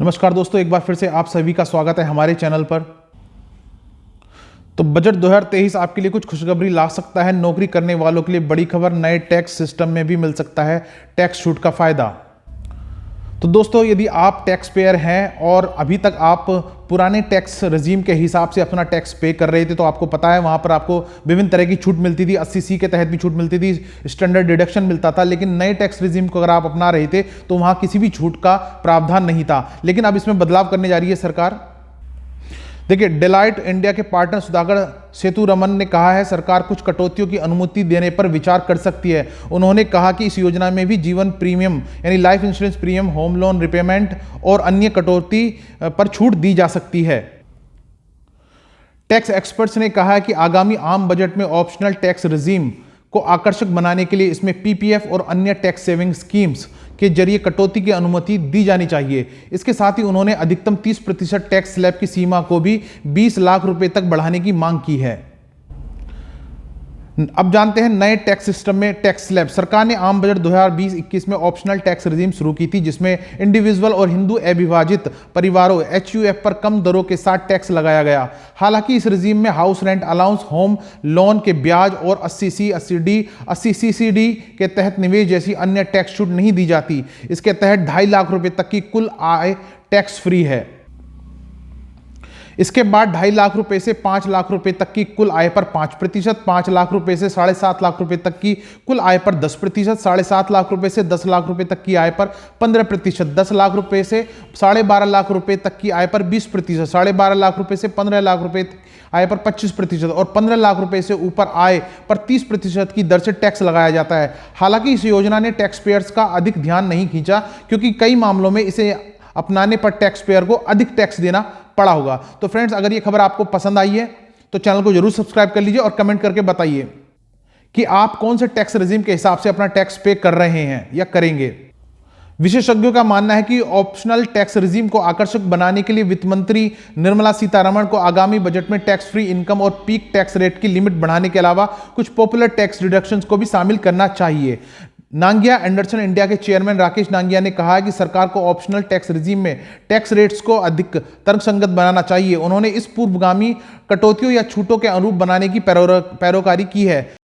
नमस्कार दोस्तों, एक बार फिर से आप सभी का स्वागत है हमारे चैनल पर। तो बजट 2023 आपके लिए कुछ खुशखबरी ला सकता है। नौकरी करने वालों के लिए बड़ी खबर, नए टैक्स सिस्टम में भी मिल सकता है टैक्स छूट का फायदा। तो दोस्तों, यदि आप टैक्स पेयर हैं और अभी तक आप पुराने टैक्स रजीम के हिसाब से अपना टैक्स पे कर रहे थे, तो आपको पता है वहां पर आपको विभिन्न तरह की छूट मिलती थी। 80C के तहत भी छूट मिलती थी, स्टैंडर्ड डिडक्शन मिलता था। लेकिन नए टैक्स रजीम को अगर आप अपना रहे थे तो वहां किसी भी छूट का प्रावधान नहीं था। लेकिन अब इसमें बदलाव करने जा रही है सरकार। देखिए, डेलाइट इंडिया के पार्टनर सुधाकर सेतुरमन ने कहा है सरकार कुछ कटौतियों की अनुमति देने पर विचार कर सकती है। उन्होंने कहा कि इस योजना में भी जीवन प्रीमियम यानी life insurance premium, home loan repayment और अन्य कटौती पर छूट दी जा सकती है। टैक्स एक्सपर्ट्स ने कहा है कि आगामी आम बजट में ऑप्शनल टैक्स रजीम को आकर्षक बनाने के लिए इसमें पीपीएफ और अन्य टैक्स सेविंग स्कीम्स के जरिए कटौती की अनुमति दी जानी चाहिए। इसके साथ ही उन्होंने अधिकतम 30% टैक्स स्लैब की सीमा को भी 20 लाख रुपए तक बढ़ाने की मांग की है। अब जानते हैं नए टैक्स सिस्टम में टैक्स स्लैब। सरकार ने आम बजट 2020-21 में ऑप्शनल टैक्स रजीम शुरू की थी, जिसमें इंडिविजुअल और हिंदू अविभाजित परिवारों HUF पर कम दरों के साथ टैक्स लगाया गया। हालांकि इस रजीम में house rent allowance, home loan के ब्याज और 80C, 80D, 80CCD के तहत निवेश जैसी अन्य टैक्स छूट नहीं दी जाती। इसके तहत 2.5 लाख रुपए तक की कुल आय टैक्स फ्री है। इसके बाद 2.5 लाख रुपए से 5 लाख रुपए तक की कुल आय पर 5%, 5 लाख रुपए से 7.5 लाख रुपए तक की कुल आय पर 10%, 7.5 लाख रुपए से 10 लाख रुपए तक की आय पर 15%, 10 लाख रुपए से 12.5 लाख रुपए तक की आय पर 20%, 12.5 लाख रुपए से 15 लाख रुपए आय पर 25% और 15 लाख रुपए से ऊपर आय पर 30% की दर से टैक्स लगाया जाता है। हालांकि इस योजना ने टैक्स पेयर्स का अधिक ध्यान नहीं खींचा, क्योंकि कई मामलों में इसे अपनाने पर टैक्स पेयर को अधिक टैक्स देना पड़ा होगा। तो फ्रेंड्स, अगर ये खबर आपको पसंद आई है तो चैनल को जरूर सब्सक्राइब कर लीजिए और कमेंट करके बताइए कि आप कौन से टैक्स रजीम के हिसाब से अपना टैक्स पे कर रहे हैं या करेंगे। विशेषज्ञों का मानना है कि ऑप्शनल टैक्स रजीम को आकर्षक बनाने के लिए वित्त मंत्री निर्मला सीतारमण को आगामी बजट में टैक्स फ्री इनकम और पीक टैक्स रेट की लिमिट बढ़ाने के अलावा कुछ पॉपुलर टैक्स डिडक्शंस को भी शामिल करना चाहिए। नांगिया एंडरसन इंडिया के चेयरमैन राकेश नांगिया ने कहा कि सरकार को ऑप्शनल टैक्स रजीम में टैक्स रेट्स को अधिक तर्कसंगत बनाना चाहिए। उन्होंने इस पूर्वगामी कटौतियों या छूटों के अनुरूप बनाने की पैरोकारी की है।